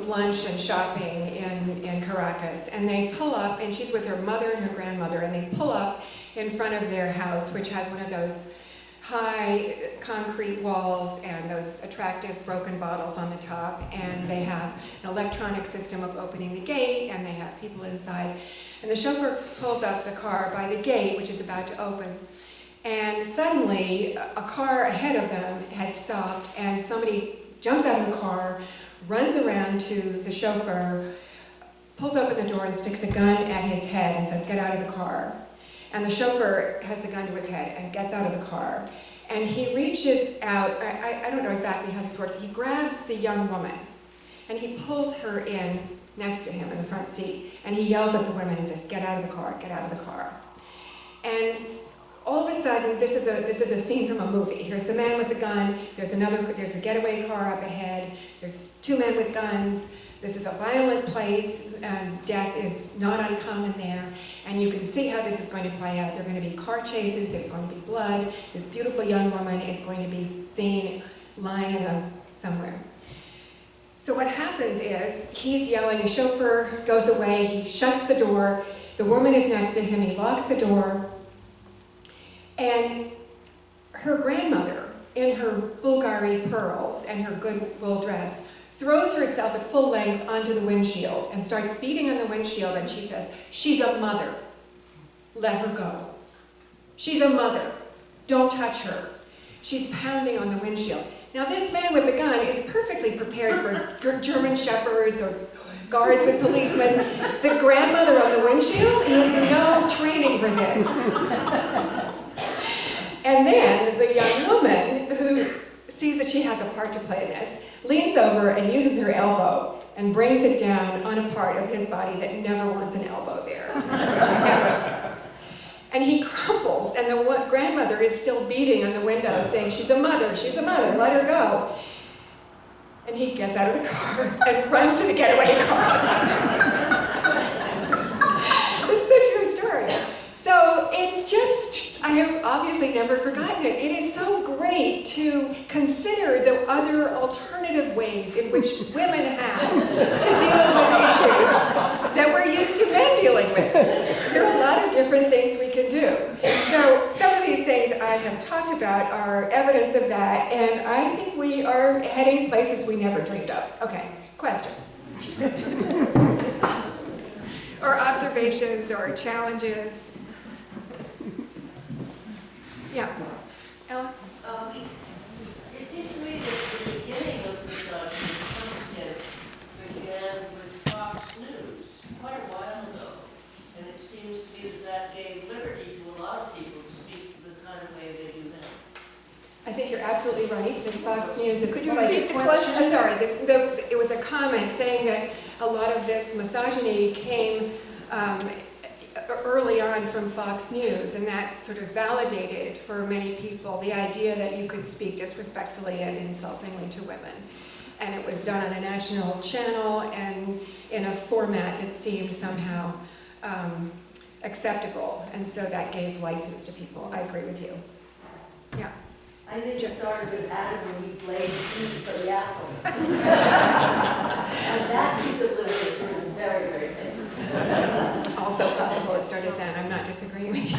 Speaker 2: lunch and shopping in Caracas, and they pull up, and she's with her mother and her grandmother, and they pull up in front of their house, which has one of those high concrete walls and those attractive broken bottles on the top, and they have an electronic system of opening the gate, and they have people inside. And the chauffeur pulls up the car by the gate, which is about to open, and suddenly a car ahead of them had stopped, and somebody jumps out of the car, runs around to the chauffeur, pulls open the door and sticks a gun at his head and says, get out of the car. And the chauffeur has the gun to his head and gets out of the car. And he reaches out, I don't know exactly how this worked, he grabs the young woman and he pulls her in next to him in the front seat. And he yells at the women and says, get out of the car, get out of the car. And all of a sudden, this is a scene from a movie. Here's the man with the gun, there's a getaway car up ahead, there's two men with guns, this is a violent place, death is not uncommon there, and you can see how this is going to play out. There are going to be car chases, there's going to be blood, this beautiful young woman is going to be seen lying somewhere. So what happens is, he's yelling, the chauffeur goes away, he shuts the door, the woman is next to him, he locks the door, and her grandmother, in her Bulgari pearls and her good wool dress, throws herself at full length onto the windshield and starts beating on the windshield, and she says, she's a mother. Let her go. She's a mother. Don't touch her. She's pounding on the windshield. Now this man with the gun is perfectly prepared for German shepherds or guards with policemen. The grandmother on the windshield has no training for this. And then the young woman, who sees that she has a part to play in this, leans over and uses her elbow and brings it down on a part of his body that never wants an elbow there. Ever. And he crumples, and the grandmother is still beating on the window, saying, she's a mother, let her go. And he gets out of the car and runs to the getaway car. This is a true story. So it's just, I have obviously never forgotten it. It is so great to consider the other alternative ways in which women have to deal with issues that we're used to men dealing with. There are a lot of different things we can do. So some of these things I have talked about are evidence of that, and I think we are heading places we never dreamed of. Okay, questions? Or observations or challenges. Yeah. Ella?
Speaker 3: It seems to me that the beginning of misogyny began with Fox News quite a while ago. And it seems to me that gave liberty to a lot of people to speak the kind of way they do now.
Speaker 2: I think you're absolutely right. The Fox News is...
Speaker 4: Could you repeat the question?
Speaker 2: I'm sorry. It was a comment saying that a lot of this misogyny came early on from Fox News, and that sort of validated for many people the idea that you could speak disrespectfully and insultingly to women. And it was done on a national channel and in a format that seemed somehow acceptable, and so that gave license to people. I agree with you. Yeah.
Speaker 4: I think it started with Adam when he played the seed for the apple. And that piece of literature is very, very famous.
Speaker 2: Also possible it started then. I'm not disagreeing with you.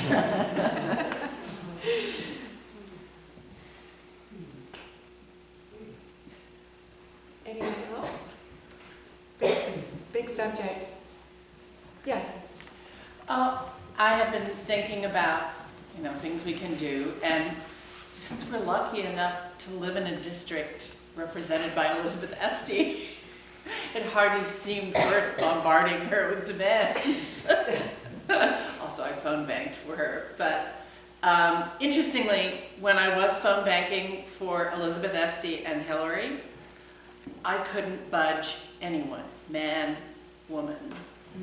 Speaker 2: Anyone else? Big subject. Yes.
Speaker 5: I have been thinking about, things we can do, and since we're lucky enough to live in a district represented by Elizabeth Esty, it hardly seemed worth bombarding her with demands. Also, I phone banked for her, but interestingly, when I was phone banking for Elizabeth Esty and Hillary, I couldn't budge anyone, man, woman,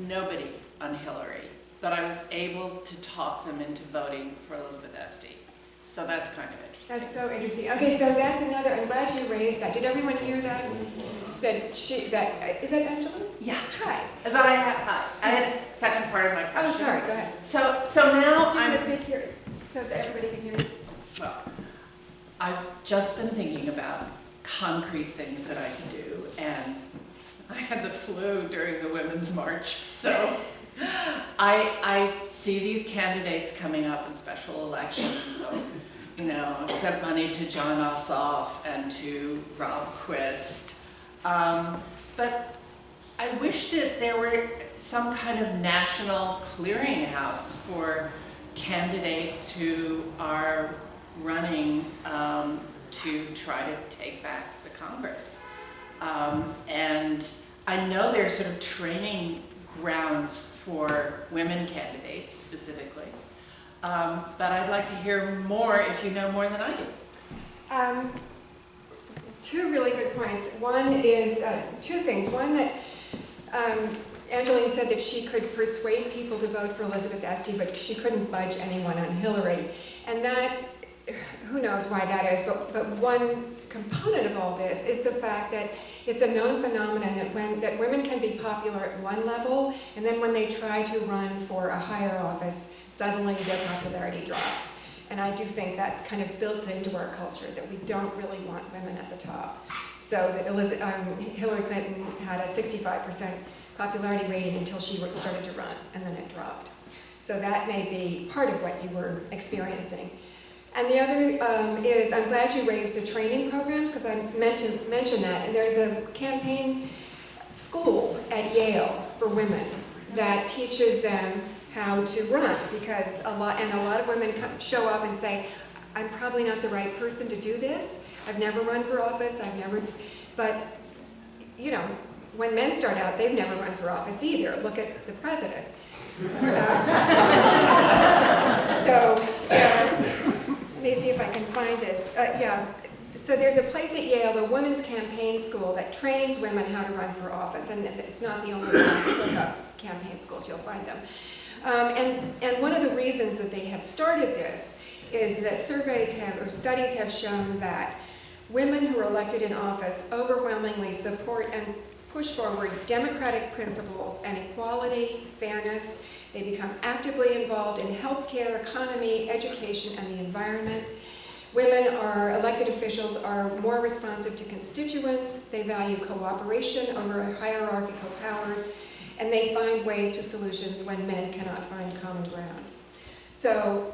Speaker 5: nobody on Hillary, but I was able to talk them into voting for Elizabeth Esty. So that's kind of interesting.
Speaker 2: That's so interesting. Okay, so that's another, I'm glad you raised that. Did everyone hear that? Is that Angela?
Speaker 5: Yeah.
Speaker 2: Hi.
Speaker 5: But I had a second part of my question.
Speaker 2: Oh, sorry, go ahead.
Speaker 5: So now
Speaker 2: Do you want to
Speaker 5: I'm,
Speaker 2: speak here so that everybody can hear you?
Speaker 5: well, I've just been thinking about concrete things that I can do, and I had the flu during the Women's March, so I see these candidates coming up in special elections. So, I've sent money to John Ossoff and to Rob Quist. But I wish that there were some kind of national clearinghouse for candidates who are running to try to take back the Congress. And I know there's sort of training grounds for women candidates specifically. But I'd like to hear more if you know more than I do.
Speaker 2: Two really good points. One is, two things. One that Angeline said that she could persuade people to vote for Elizabeth Esty, but she couldn't budge anyone on Hillary. And that, who knows why that is, but one component of all this is the fact that it's a known phenomenon that women can be popular at one level, and then when they try to run for a higher office, suddenly their popularity drops. And I do think that's kind of built into our culture, that we don't really want women at the top. So that Hillary Clinton had a 65% popularity rating until she started to run, and then it dropped. So that may be part of what you were experiencing. And the other is, I'm glad you raised the training programs, because I meant to mention that. And there's a campaign school at Yale for women that teaches them how to run, because a lot of women show up and say, I'm probably not the right person to do this. I've never run for office, but when men start out, they've never run for office either. Look at the president. Let me see if I can find this. So there's a place at Yale, the Women's Campaign School, that trains women how to run for office, and it's not the only one. If you look up campaign schools, you'll find them. And one of the reasons that they have started this is that studies have shown that women who are elected in office overwhelmingly support and push forward democratic principles and equality, fairness. They become actively involved in healthcare, economy, education, and the environment. Elected officials are more responsive to constituents. They value cooperation over hierarchical powers, and they find ways to solutions when men cannot find common ground. So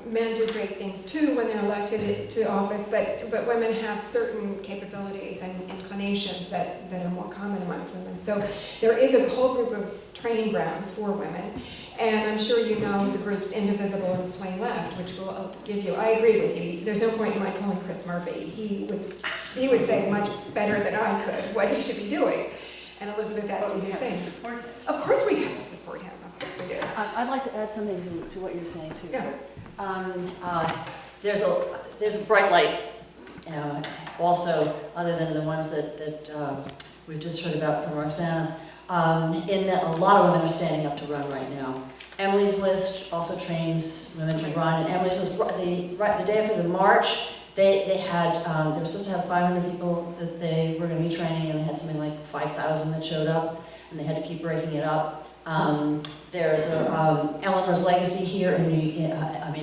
Speaker 2: men do great things too when they're elected to office, but women have certain capabilities and inclinations that are more common among women. So there is a whole group of training grounds for women, and I'm sure you know the groups Indivisible and Swing Left, which will give you, I agree with you, there's no point in my calling Chris Murphy. He would say much better than I could what he should be doing. And Elizabeth Esty the same. Of course we'd have to support him. Of course we do.
Speaker 6: I'd like to add something to what you're saying too.
Speaker 2: Yeah.
Speaker 1: There's a bright light, also, other than the ones that we've just heard about from Roxana, in that a lot of women are standing up to run right now. Emily's List also trains women to run, and Emily's List, the day after the march, they were supposed to have 500 people that they were going to be training, and they had something like 5,000 that showed up, and they had to keep breaking it up. There's Eleanor's Legacy here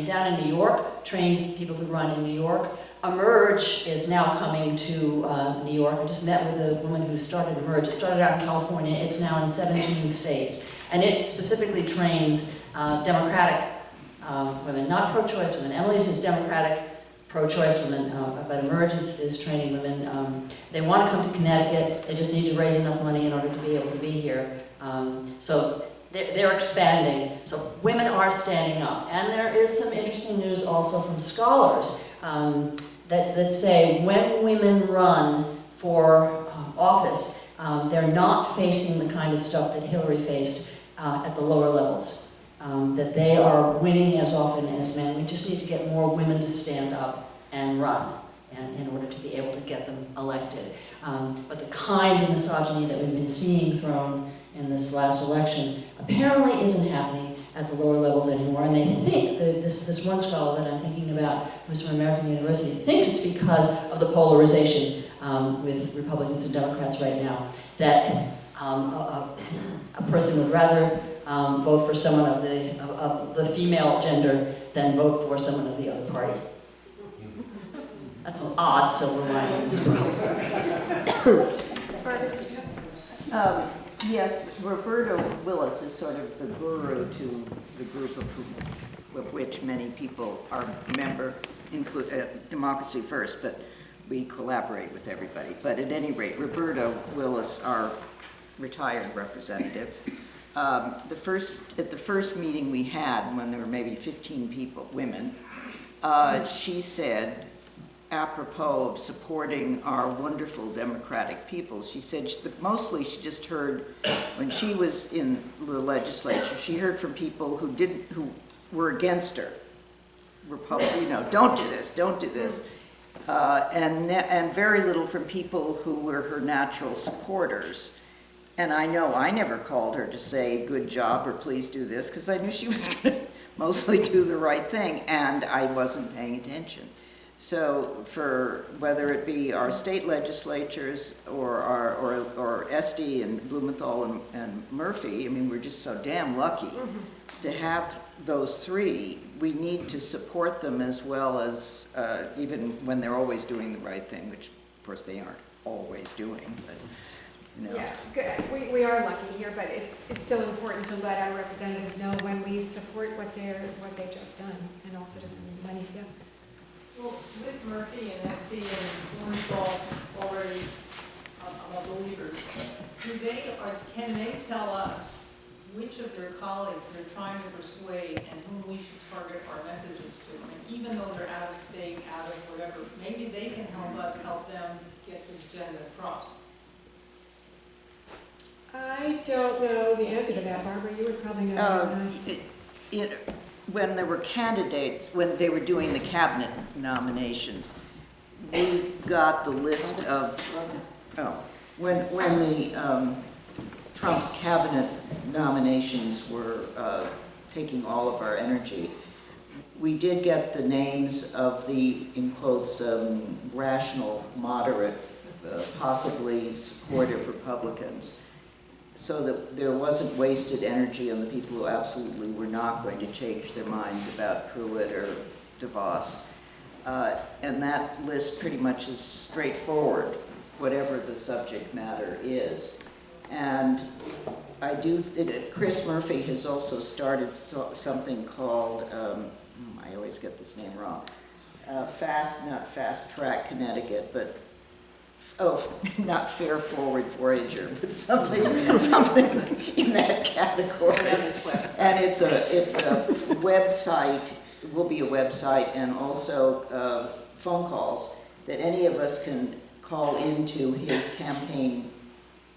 Speaker 1: down in New York, trains people to run in New York. Emerge is now coming to New York. I just met with a woman who started Emerge. It started out in California. It's now in 17 states. And it specifically trains Democratic women, not pro-choice women. Emily's is Democratic, pro-choice women, but Emerge is training women. They want to come to Connecticut. They just need to raise enough money in order to be able to be here. So they're expanding. So women are standing up. And there is some interesting news also from scholars that say when women run for office, they're not facing the kind of stuff that Hillary faced at the lower levels. That they are winning as often as men. We just need to get more women to stand up and run in order to be able to get them elected. But the kind of misogyny that we've been seeing thrown in this last election apparently isn't happening at the lower levels anymore. And they think, this one scholar that I'm thinking about, who's from American University, thinks it's because of the polarization with Republicans and Democrats right now, that a person would rather vote for someone of the female gender than vote for someone of the other party. That's an odd silver lining in this world.
Speaker 7: Yes, Roberta Willis is sort of the guru to the group of which many people are a member, include Democracy First, but we collaborate with everybody. But at any rate, Roberta Willis, our retired representative, at the first meeting we had, when there were maybe 15 people, women, she said, apropos of supporting our wonderful democratic people, she said mostly she just heard, when she was in the legislature, she heard from people who were against her. Don't do this, and very little from people who were her natural supporters. And I know I never called her to say good job or please do this, because I knew she was going to mostly do the right thing, and I wasn't paying attention. So for whether it be our state legislatures or Esty and Blumenthal and Murphy, I mean, we're just so damn lucky to have those three. We need to support them as well as, even when they're always doing the right thing, which of course they aren't always doing, but you know.
Speaker 2: Yeah, good. We are lucky here, but it's still important to let our representatives know when we support what they've just done, and also to send them money. Yeah.
Speaker 8: Well, with Murphy and Esty and Cornwall already believers, can they tell us which of their colleagues they're trying to persuade and whom we should target our messages to? I mean, even though they're out of state, out of whatever, maybe they can help us help them get the agenda across.
Speaker 2: I don't know the answer to that, Barbara. You would probably know.
Speaker 7: When there were candidates, when they were doing the cabinet nominations, we got the list of, when the Trump's cabinet nominations were taking all of our energy, we did get the names of the, in quotes, rational, moderate, possibly supportive Republicans, so that there wasn't wasted energy on the people who absolutely were not going to change their minds about Pruitt or DeVos. And that list pretty much is straightforward, whatever the subject matter is. And Chris Murphy has also started something called, I always get this name wrong, not Fast Track Connecticut, but not Fair Forward Voyager, but something in that category. And it's a website, it will be a website, and also phone calls that any of us can call into his campaign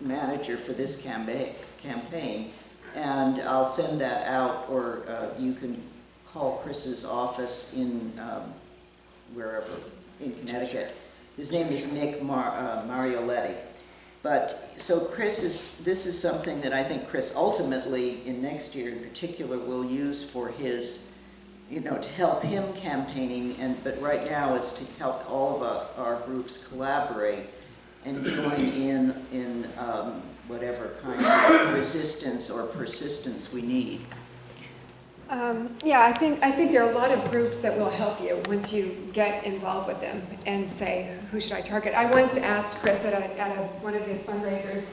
Speaker 7: manager for this campaign, and I'll send that out, or you can call Chris's office in wherever, in Connecticut. His name is Nick Marioletti. But, so this is something that I think Chris ultimately, in next year in particular, will use for his, to help him campaigning, but right now it's to help all of our groups collaborate and join in whatever kind of resistance or persistence we need.
Speaker 2: Yeah, I think there are a lot of groups that will help you once you get involved with them and say, who should I target? I once asked Chris at one of his fundraisers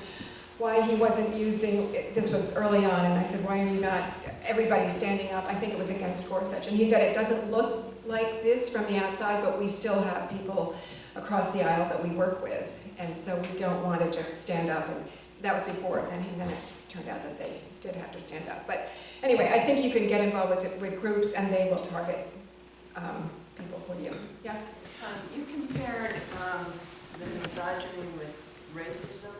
Speaker 2: why he wasn't using, this was early on, and I said, why are you not, everybody standing up? I think it was against Gorsuch. And he said, it doesn't look like this from the outside, but we still have people across the aisle that we work with. And so we don't want to just stand up. And that was before, and then it turned out that they did have to stand up. But anyway, I think you can get involved with groups, and they will target people for you. Yeah?
Speaker 9: You compared the misogyny with racism,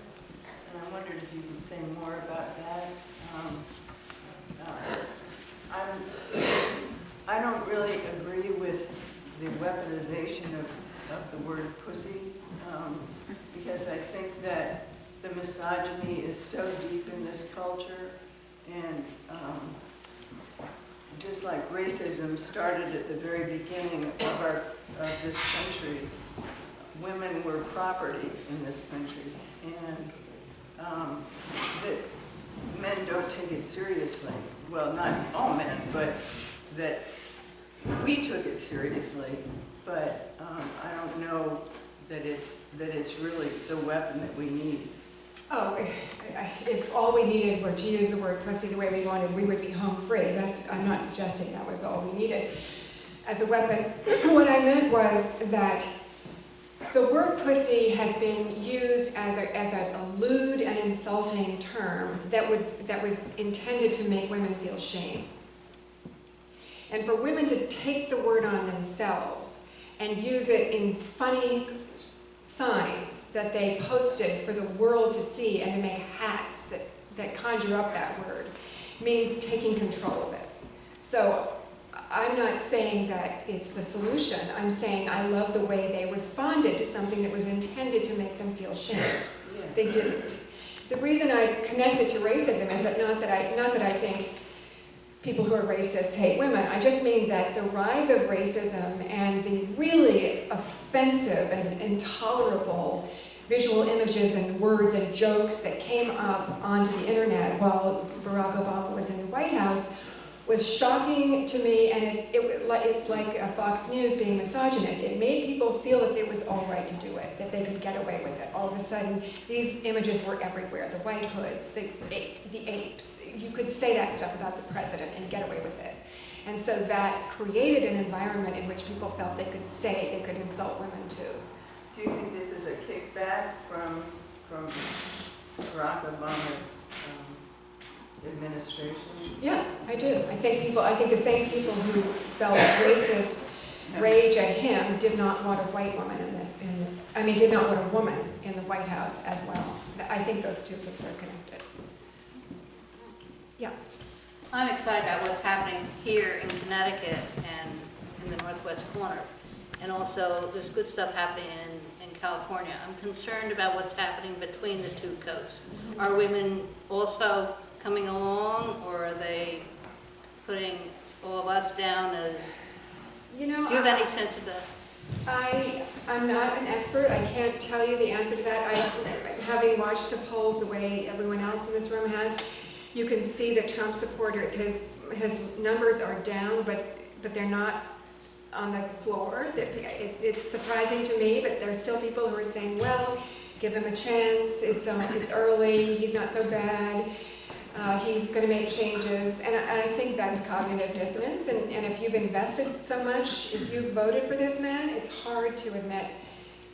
Speaker 9: and I wondered if you could say more about that. I don't really agree with the weaponization of the word pussy, because I think that the misogyny is so deep in this culture, and just like racism started at the very beginning of this country, women were property in this country, and that men don't take it seriously. Well, not all men, but that we took it seriously. But I don't know that it's really the weapon that we need.
Speaker 2: Oh, if all we needed were to use the word pussy the way we wanted, we would be home free. I'm not suggesting that was all we needed as a weapon. What I meant was that the word pussy has been used as a lewd and insulting term that was intended to make women feel shame. And for women to take the word on themselves and use it in funny signs that they posted for the world to see and to make hats that conjure up that word means taking control of it. So I'm not saying that it's the solution. I'm saying I love the way they responded to something that was intended to make them feel shame.
Speaker 9: Yeah.
Speaker 2: They didn't. The reason I connected to racism is that not that I think people who are racist hate women. I just mean that the rise of racism and the really offensive and intolerable visual images and words and jokes that came up onto the internet while Barack Obama was in the White House was shocking to me, and it's like a Fox News being misogynist. It made people feel that it was all right to do it, that they could get away with it. All of a sudden, these images were everywhere, the white hoods, the apes. You could say that stuff about the president and get away with it. And so that created an environment in which people felt they could insult women too.
Speaker 9: Do you think this is a kickback from Barack Obama's administration?
Speaker 2: Yeah, I do. I think the same people who felt racist rage at him did not want a white woman did not want a woman in the White House as well. I think those two things are connected. Yeah.
Speaker 10: I'm excited about what's happening here in Connecticut and in the northwest corner. And also, there's good stuff happening in California. I'm concerned about what's happening between the two coasts. Are women also coming along, or are they putting all of us down as, do you have any sense of that?
Speaker 2: I'm not an expert. I can't tell you the answer to that. Having watched the polls the way everyone else in this room has, you can see that Trump supporters, his numbers are down, but they're not on the floor. It's surprising to me, but there's still people who are saying, well, give him a chance. It's early. He's not so bad. He's going to make changes, and I think that's cognitive dissonance, and if you've invested so much, if you voted for this man, it's hard to admit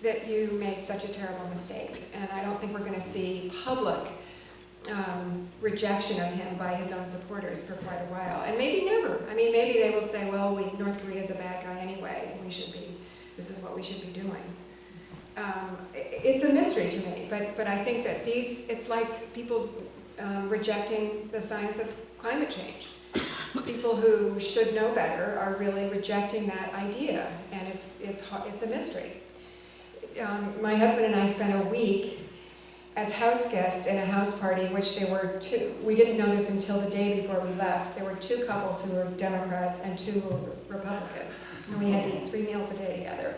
Speaker 2: that you made such a terrible mistake, and I don't think we're going to see public rejection of him by his own supporters for quite a while, and maybe never. I mean, maybe they will say, well, North Korea is a bad guy anyway, and this is what we should be doing. It's a mystery to me, but I think that it's like people rejecting the science of climate change. People who should know better are really rejecting that idea, and it's a mystery. My husband and I spent a week as house guests in a house party, which there were two. We didn't notice until the day before we left. There were two couples who were Democrats and two were Republicans, and we had to eat 3 meals a day together.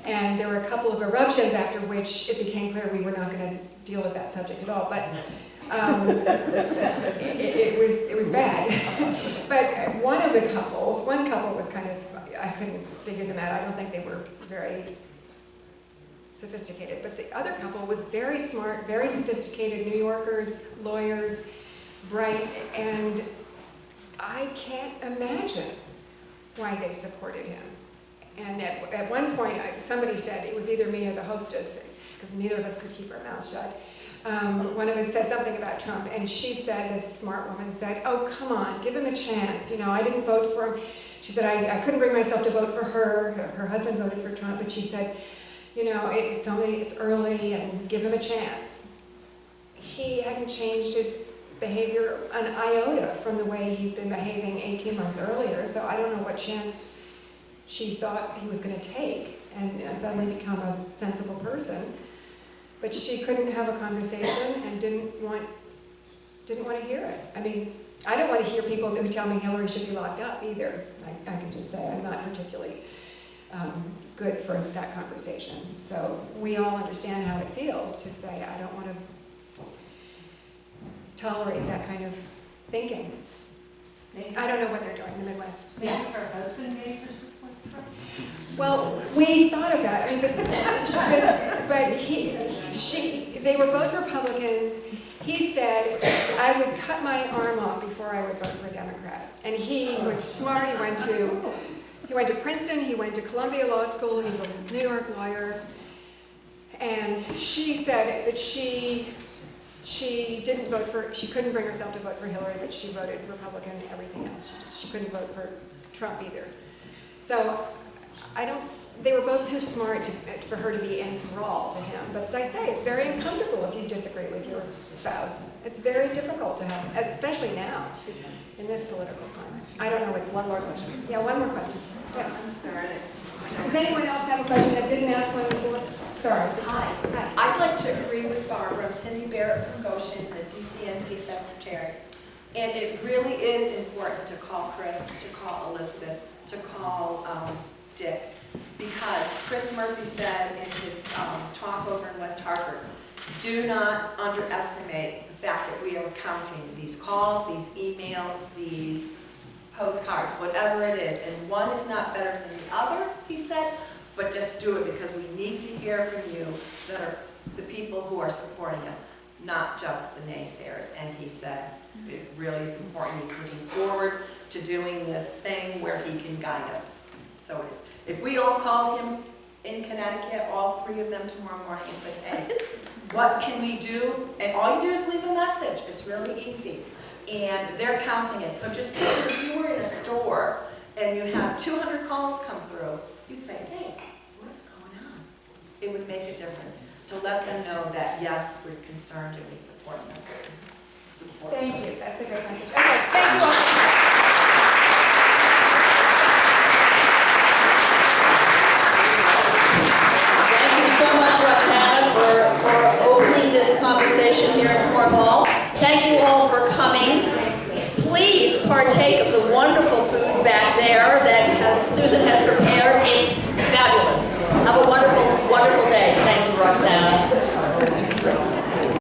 Speaker 2: And there were a couple of eruptions after which it became clear we were not going to deal with that subject at all. But It was bad. But one couple was kind of, I couldn't figure them out. I don't think they were very sophisticated. But the other couple was very smart, very sophisticated, New Yorkers, lawyers, bright, and I can't imagine why they supported him. And at one point, somebody said, it was either me or the hostess, because neither of us could keep our mouths shut. One of us said something about Trump, and she said, this smart woman said, oh, come on, give him a chance. You know, I didn't vote for him. She said, I couldn't bring myself to vote for her. Her husband voted for Trump, but she said, you know, it's early, and give him a chance. He hadn't changed his behavior an iota from the way he'd been behaving 18 months earlier, so I don't know what chance she thought he was going to take and suddenly become a sensible person. But she couldn't have a conversation and didn't want to hear it. I mean, I don't want to hear people who tell me Hillary should be locked up either. I can just say I'm not particularly good for that conversation. So we all understand how it feels to say, I don't want to tolerate that kind of thinking. I don't know what they're doing in the Midwest.
Speaker 4: Maybe her husband gave her support for her?
Speaker 2: Well, we thought of that. I mean, they were both Republicans. He said, I would cut my arm off before I would vote for a Democrat. And he was smart. He went to Princeton. He went to Columbia Law School. He's a New York lawyer. And she said that she didn't vote for, she couldn't bring herself to vote for Hillary, but she voted Republican and everything else. She couldn't vote for Trump either. So they were both too smart for her to be enthralled to him. But as I say, it's very uncomfortable if you disagree with your spouse. It's very difficult to have, especially now, in this political climate. I don't know what, one more question. Yeah, one more question. Yeah.
Speaker 11: I'm sorry.
Speaker 2: Does anyone else have a question that didn't ask one before? Sorry.
Speaker 11: Hi. I'd like to agree with Barbara. I'm Cindy Barrett from Goshen, the DCNC secretary. And it really is important to call Chris, to call Elizabeth, to call Dick, because Chris Murphy said in his talk over in West Hartford, do not underestimate the fact that we are counting these calls, these emails, these postcards, whatever it is. And one is not better than the other, he said, but just do it because we need to hear from you that are the people who are supporting us, not just the naysayers. And he said it really is important. He's looking forward to doing this thing where he can guide us. So if we all called him in Connecticut, all three of them tomorrow morning, and said, hey, what can we do? And all you do is leave a message. It's really easy. And they're counting it. So just picture if you were in a store and you had 200 calls come through, you'd say, hey, what's going on? It would make a difference to let them know that, yes, we're concerned and we support them.
Speaker 2: Thank you. That's a great message. Okay, thank you all.
Speaker 1: For opening this conversation here in Cornwall. Thank you all for coming. Please partake of the wonderful food back there.